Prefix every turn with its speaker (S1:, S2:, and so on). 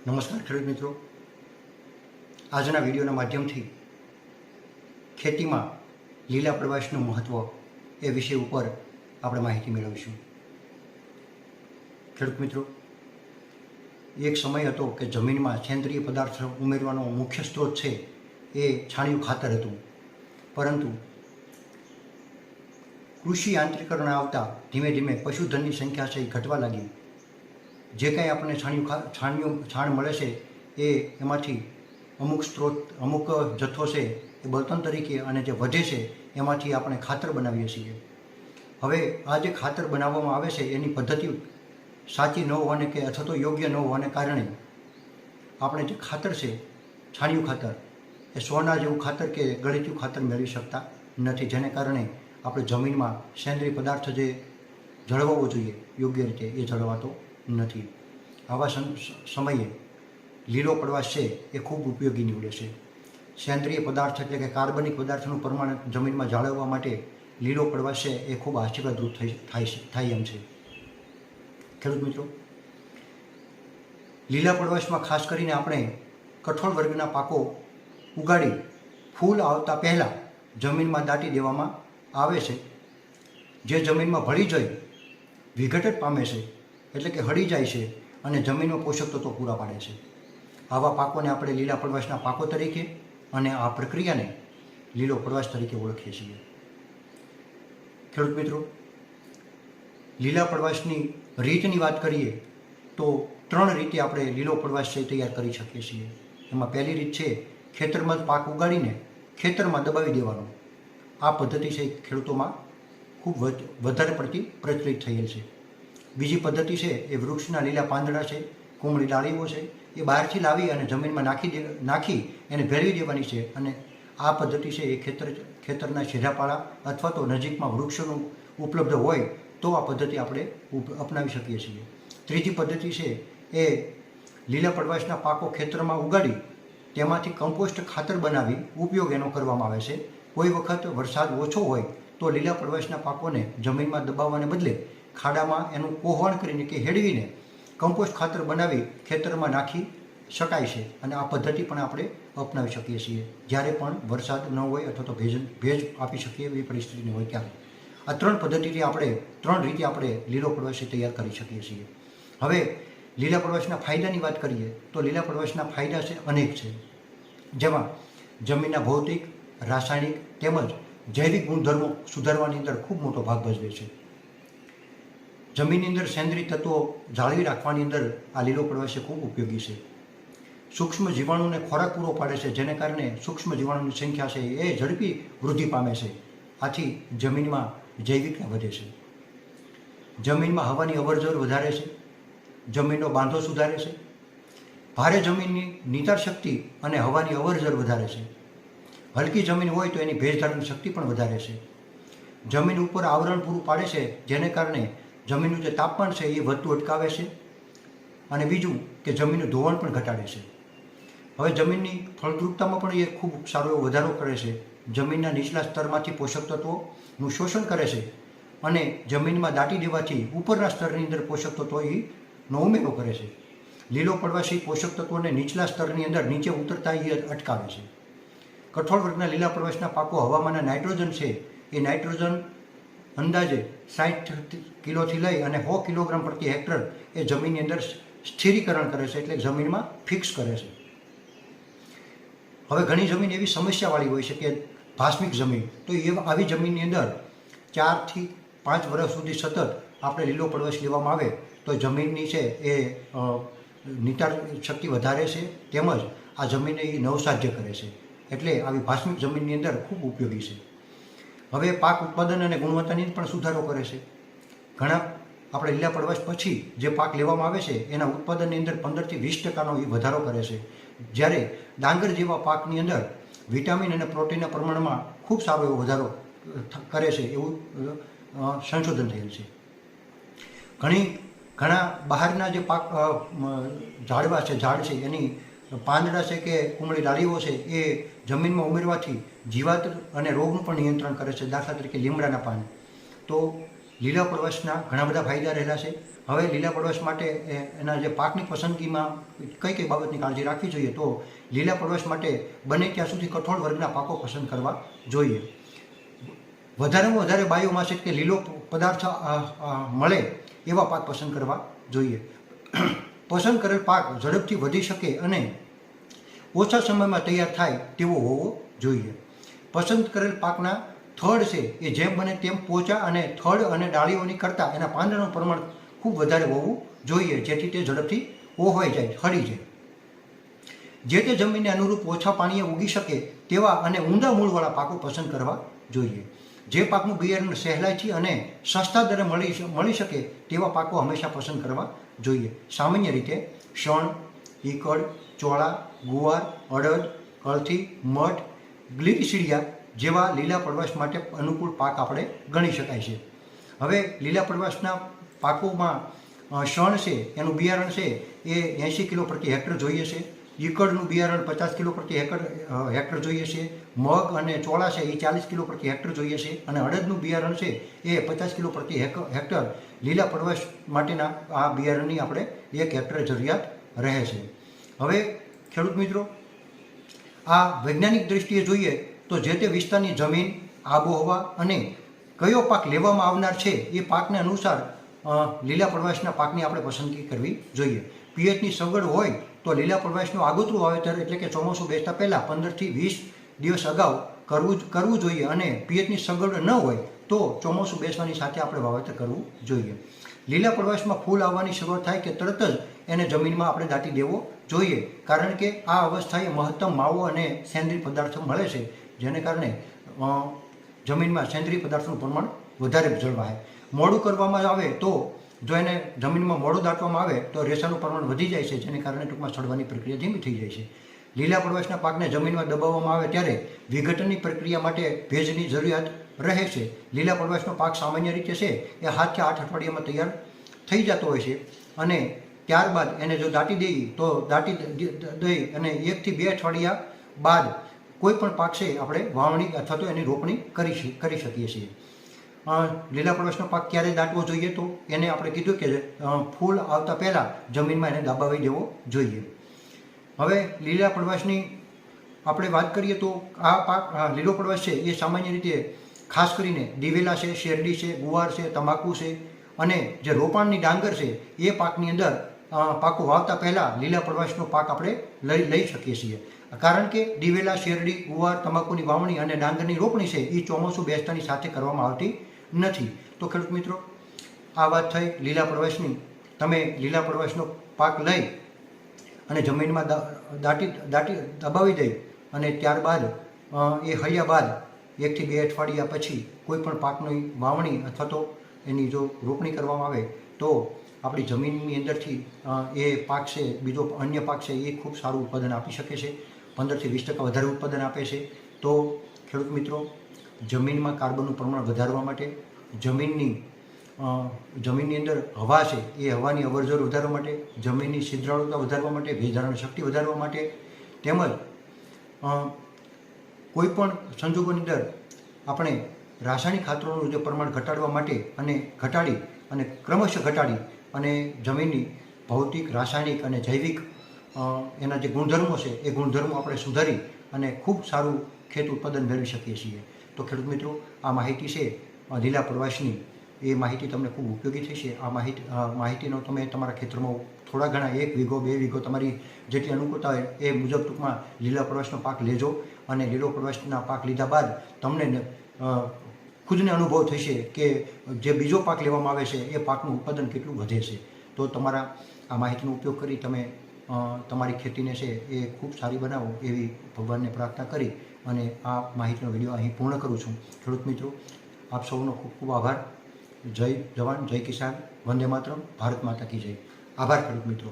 S1: નમસ્કાર ખેડૂત મિત્રો, આજના વિડીયોના માધ્યમથી ખેતીમાં લીલા પ્રવાસનું મહત્ત્વ એ વિષય ઉપર આપણે માહિતી મેળવીશું. ખેડૂત મિત્રો, એક સમય હતો કે જમીનમાં સેન્દ્રિય પદાર્થ ઉમેરવાનો મુખ્ય સ્ત્રોત છે એ છાણિયું ખાતર હતું, પરંતુ કૃષિ યાંત્રિકરણ આવતા ધીમે ધીમે પશુધનની સંખ્યા છે એ ઘટવા લાગી. જે કાંઈ આપણને છાણ મળે છે એ એમાંથી અમુક જથ્થો છે એ બળતણ તરીકે, અને જે વધે છે એમાંથી આપણે ખાતર બનાવીએ છીએ. હવે આ જે ખાતર બનાવવામાં આવે છે એની પદ્ધતિ સાચી ન હોવાને કે અથવા તો યોગ્ય ન હોવાને કારણે આપણે જે ખાતર છે છાણિયું ખાતર એ સોના જેવું ખાતર કે ગળિયું ખાતર મેળવી શકતા નથી, જેને કારણે આપણે જમીનમાં સેન્દ્રિય પદાર્થ જે જળવાવો જોઈએ યોગ્ય રીતે એ જળવાતો નથી. આવા સમયે લીલો પ્રવાસ છે એ ખૂબ ઉપયોગી નીવડે છે. સેન્દ્રિય પદાર્થ એટલે કે કાર્બનિક પદાર્થનું પ્રમાણ જમીનમાં જાળવવા માટે લીલો પ્રવાસ છે એ ખૂબ આશીર્વાદરૂપ થાય એમ છે. ખેડૂત મિત્રો, લીલા પ્રવાસમાં ખાસ કરીને આપણે કઠોળ વર્ગના પાકો ઉગાડી ફૂલ આવતા પહેલાં જમીનમાં દાટી દેવામાં આવે છે. જે જમીનમાં ભળી જઈ વિઘટન પામે છે, એટલે કે હળી જાય છે અને જમીનમાં પોષક તત્વો પૂરા પાડે છે. આવા પાકોને આપણે લીલા પ્રવાસના પાકો તરીકે અને આ પ્રક્રિયાને લીલો પ્રવાસ તરીકે ઓળખીએ છીએ. ખેડૂત મિત્રો, લીલા પ્રવાસની રીતની વાત કરીએ તો 3 રીતે આપણે લીલો પ્રવાસ છે તૈયાર કરી શકીએ છીએ. એમાં પહેલી રીત છે ખેતરમાં જ પાક ઉગાડીને ખેતરમાં દબાવી દેવાનો. આ પદ્ધતિ છે ખેડૂતોમાં ખૂબ વધારે પડતી પ્રચલિત થયેલ છે. બીજી પદ્ધતિ છે એ વૃક્ષના લીલા પાંદડા છે, કુમળી ડાળીઓ છે, એ બહારથી લાવી અને જમીનમાં નાખી એને ભેળવી દેવાની છે. અને આ પદ્ધતિ છે એ ખેતરના છેડાપાળા અથવા તો નજીકમાં વૃક્ષોનું ઉપલબ્ધ હોય તો આ પદ્ધતિ આપણે અપનાવી શકીએ છીએ. ત્રીજી પદ્ધતિ છે એ લીલા પ્રવાસના પાકો ખેતરમાં ઉગાડી તેમાંથી કમ્પોસ્ટ ખાતર બનાવી ઉપયોગ એનો કરવામાં આવે છે. કોઈ વખત વરસાદ ઓછો હોય તો લીલા પ્રવાસના પાકોને જમીનમાં દબાવવાને બદલે ખાડામાં એનું કોહવણ કરીને કે હેડવીને કમ્પોસ્ટ ખાતર બનાવી ખેતરમાં નાખી શકાય છે. અને આ પદ્ધતિ પણ આપણે અપનાવી શકીએ છીએ જ્યારે પણ વરસાદ ન હોય અથવા તો ભેજ આપી શકીએ એવી પરિસ્થિતિ હોય ત્યારે. આ 3 પદ્ધતિથી આપણે 3 રીતે આપણે લીલો પ્રવાસ તૈયાર કરી શકીએ છીએ. હવે લીલા પ્રવાસના ફાયદાની વાત કરીએ તો લીલા પ્રવાસના ફાયદા છે અનેક છે, જેમાં જમીનના ભૌતિક, રાસાયણિક તેમજ જૈવિક ગુણધર્મો સુધારવાની અંદર ખૂબ મોટો ભાગ ભજવે છે. જમીનની અંદર સેન્દ્રિય તત્વો જાળવી રાખવાની અંદર આ લીલો પ્રવાસ ખૂબ ઉપયોગી છે. સૂક્ષ્મ જીવાણુને ખોરાક પૂરો પાડે છે, જેને કારણે સૂક્ષ્મ જીવાણુની સંખ્યા છે એ ઝડપી વૃદ્ધિ પામે છે. આથી જમીનમાં જૈવિકતા વધે છે. જમીનમાં હવાની અવરજવર વધારે છે, જમીનનો બાંધો સુધારે છે. ભારે જમીનની નિતાર શક્તિ અને હવાની અવરજવર વધારે છે. હલકી જમીન હોય તો એની ભેજ ધારણ શક્તિ પણ વધારે છે. જમીન ઉપર આવરણ પૂરું પાડે છે, જેને કારણે જમીનનું જે તાપમાન છે એ વધતું અટકાવે છે. અને બીજું કે જમીનનું ધોવાણ પણ ઘટાડે છે. હવે જમીનની ફળદ્રુપતામાં પણ એ ખૂબ સારો એવો વધારો કરે છે. જમીનના નીચલા સ્તરમાંથી પોષક તત્વોનું શોષણ કરે છે અને જમીનમાં દાટી દેવાથી ઉપરના સ્તરની અંદર પોષક તત્વોનો ઉમેરો કરે છે. લીલો પ્રવાસી પોષક તત્વોને નીચલા સ્તરની અંદર નીચે ઉતરતા એ અટકાવે છે. કઠોળ વર્ગના લીલા પ્રવાસના પાકો હવામાંના નાઇટ્રોજન છે એ નાઇટ્રોજન અંદાજે 60 કિલોથી લઈ અને 100 કિલોગ્રામ પ્રતિ હેક્ટર એ જમીનની અંદર સ્થિરીકરણ કરે છે, એટલે જમીનમાં ફિક્સ કરે છે. હવે ઘણી જમીન એવી સમસ્યાવાળી હોય છે કે ભાસ્મિક જમીન, તો આવી જમીનની અંદર 4 થી 5 વર્ષ સુધી સતત આપણે લીલો પ્રવાસ લેવામાં આવે તો જમીનની છે એ નિતાર શક્તિ વધારે છે, તેમજ આ જમીનને એ નવસાધ્ય કરે છે. એટલે આવી ભાસ્મિક જમીનની અંદર ખૂબ ઉપયોગી છે. હવે પાક ઉત્પાદન અને ગુણવત્તાની પણ સુધારો કરે છે. ઘણા આપણે લીલા પ્રવાસ પછી જે પાક લેવામાં આવે છે એના ઉત્પાદનની અંદર 15 થી 20% એ વધારો કરે છે. જ્યારે ડાંગર જેવા પાકની અંદર વિટામિન અને પ્રોટીનના પ્રમાણમાં ખૂબ સારો એવો વધારો કરે છે એવું સંશોધન થયેલ છે. ઘણા બહારના જે પાક ઝાડ છે એની પાંદડા છે કે કુમળી ડાળીઓ છે એ જમીનમાં ઉમેરવાથી જીવાત અને રોગનું પણ નિયંત્રણ કરે છે. દાખલા તરીકે લીમડાના પાન, તો લીલા પ્રવાસના ઘણા બધા ફાયદા રહેલા છે. હવે લીલા પ્રવાસ માટે એના જે પાકની પસંદગીમાં કઈ કઈ બાબતની કાળજી રાખવી જોઈએ, તો લીલા પ્રવાસ માટે બને ત્યાં સુધી કઠોળ વર્ગના પાકો પસંદ કરવા જોઈએ. વધારેમાં વધારે બાયોમાસ કે લીલો પદાર્થ મળે એવા પાક પસંદ કરવા જોઈએ. પસંદ કરેલ પાક ઝડપથી વધી શકે અને ઓછા સમયમાં તૈયાર થાય તેવો હોવો જોઈએ. પસંદ કરેલ પાકના થડ છે એ જેમ બને તેમ પોચા અને થડ અને ડાળીઓની કરતાં એના પાંદડાનું પ્રમાણ ખૂબ વધારે હોવું જોઈએ, જેથી તે ઝડપથી ઓવાઈ જાય, ખરી જાય. જે તે જમીનને અનુરૂપ ઓછા પાણીએ ઉગી શકે તેવા અને ઊંડા મૂળવાળા પાકો પસંદ કરવા જોઈએ. જે પાકનું બિયારણ સહેલાઈથી અને સસ્તા દરે મળી શકે તેવા પાકો હંમેશા પસંદ કરવા જોઈએ. સામાન્ય રીતે શણ, ઈકડ, ચોળા, ગુવાર, અડદ, અળથી, મઠ, ગ્લિરીસીડિયા જેવા લીલા પ્રવાસ માટે અનુકૂળ પાક આપણે ગણી શકાય છે. હવે લીલા પ્રવાસના પાકોમાં શણ છે એનું બિયારણ છે એ 80 કિલો પ્રતિ હેક્ટર જોઈએ છે. ઈકડનું બિયારણ 50 કિલો પ્રતિ હેક્ટર જોઈએ છે. મગ અને ચોળા છે એ 40 કિલો પ્રતિ હેક્ટર જોઈએ છે. અને અડદનું બિયારણ છે એ 50 કિલો પ્રતિ હેક્ટર લીલા પ્રવાસ માટેના આ બિયારણની આપણે 1 હેક્ટરે જરૂરિયાત રહે છે. હવે ખેડૂત મિત્રો, આ વૈજ્ઞાનિક દૃષ્ટિએ જોઈએ તો જે તે વિસ્તારની જમીન, આબોહવા અને કયો પાક લેવામાં આવનાર છે એ પાકને અનુસાર લીલા પ્રવાસના પાકની આપણે પસંદગી કરવી જોઈએ. પિયતની સગવડ હોય તો લીલા પ્રવાસનું આગોતરું વાવેતર એટલે કે ચોમાસું બેસતા પહેલાં 15 થી 20 દિવસ અગાઉ કરવું જોઈએ. અને પિયતની સગવડ ન હોય તો ચોમાસું બેસવાની સાથે આપણે વાવેતર કરવું જોઈએ. લીલા પ્રવાસમાં ફૂલ આવવાની શરૂઆત થાય કે તરત જ એને જમીનમાં આપણે દાટી દેવો જોઈએ, કારણ કે આ અવસ્થાએ મહત્તમ માવો અને સેન્દ્રીય પદાર્થો મળે છે, જેને કારણે જમીનમાં સેન્દ્રીય પદાર્થોનું પ્રમાણ વધારે જળવાય. મોડું કરવામાં આવે તો જો એને જમીનમાં મોડું દાટવામાં આવે તો રેસાનું પ્રમાણ વધી જાય છે, જેને કારણે ટૂંકમાં સડવાની પ્રક્રિયા ધીમી થઈ જાય છે. લીલા પ્રવાસના પાકને જમીનમાં દબાવવામાં આવે ત્યારે વિઘટનની પ્રક્રિયા માટે ભેજની જરૂરિયાત રહે છે. લીલા પ્રવાસનો પાક સામાન્ય રીતે છે એ 7 થી 8 અઠવાડિયામાં તૈયાર થઈ જતો હોય છે. અને ત્યારબાદ એને જો દાટી દઈએ તો દાટી દઈ અને 1 થી 2 અઠવાડિયા બાદ કોઈ પણ પાક છે આપણે વાવણી અથવા તો એની રોપણી કરી શકીએ છીએ. લીલા પ્રવાસનો પાક ક્યારે દાટવો જોઈએ, તો એને આપણે કીધું કે ફૂલ આવતા પહેલાં જમીનમાં એને દબાવી દેવો જોઈએ. હવે લીલા પ્રવાસની આપણે વાત કરીએ તો આ પાક લીલો પ્રવાસ છે એ સામાન્ય રીતે ખાસ કરીને દિવેલા છે, શેરડી છે, ગુવાર છે, તમાકુ છે અને જે રોપાણની ડાંગર છે એ પાકની અંદર પાકો વાવતા પહેલાં લીલા પ્રવાસનો પાક આપણે લઈ શકીએ છીએ. કારણ કે દિવેલા, શેરડી, ગુવાર, તમાકુની વાવણી અને ડાંગરની રોપણી છે એ ચોમાસું બેસતાની સાથે કરવામાં આવતી નથી. તો ખેડૂત મિત્રો, આ વાત થઈ લીલા પ્રવાસની. તમે લીલા પ્રવાસનો પાક લઈ અને જમીનમાં દબાવી દઈ અને ત્યારબાદ એ હળ્યા બાદ 1 થી 2 અઠવાડિયા પછી કોઈ પણ પાકની વાવણી અથવા તો એની જો રોપણી કરવામાં આવે તો આપણી જમીનની અંદરથી એ પાક છે, બીજો અન્ય પાક છે એ ખૂબ સારું ઉત્પાદન આપી શકે છે. 15 થી 20% વધારે ઉત્પાદન આપે છે. તો ખેડૂત મિત્રો, જમીનમાં કાર્બનનું પ્રમાણ વધારવા માટે, જમીનની અંદર હવા છે એ હવાની અવરજવર વધારવા માટે, જમીનની છિદ્રાળુતા વધારવા માટે, ભેજ શક્તિ વધારવા માટે, તેમજ કોઈ પણ સંજોગોની અંદર આપણે રાસાયણિક ખાતરોનું જે પ્રમાણ ઘટાડવા માટે અને ક્રમશઃ ઘટાડી અને જમીનની ભૌતિક, રાસાયણિક અને જૈવિક એના જે ગુણધર્મો છે એ ગુણધર્મો આપણે સુધારી અને ખૂબ સારું ખેત ઉત્પાદન મેળવી શકીએ છીએ. તો ખેડૂત મિત્રો, આ માહિતી છે લીલા પ્રવાસની, એ માહિતી તમને ખૂબ ઉપયોગી થશે. આ માહિતીનો તમે તમારા ખેતરમાં થોડા ઘણા 1 વીઘો 2 વીઘો તમારી જેટલી અનુકૂળતા હોય એ મુજબ ટૂંકમાં લીલા પ્રવાસનો પાક લેજો. અને લીલો પ્રવાસના પાક લીધા બાદ તમને ખુદને અનુભવ થશે કે જે બીજો પાક લેવામાં આવે છે એ પાકનું ઉત્પાદન કેટલું વધે છે. તો તમારા આ માહિતીનો ઉપયોગ કરી તમે તમારી ખેતીને છે એ ખૂબ સારી બનાવો એવી ભગવાનને પ્રાર્થના કરી અને આ માહિતીનો વિડીયો અહીં પૂર્ણ કરું છું. ખેડૂત મિત્રો, આપ સૌનો ખૂબ ખૂબ આભાર. જય જવાન, જય કિસાન, વંદે માતરમ, ભારત માતા કી જય. આભાર ખેડૂત મિત્રો.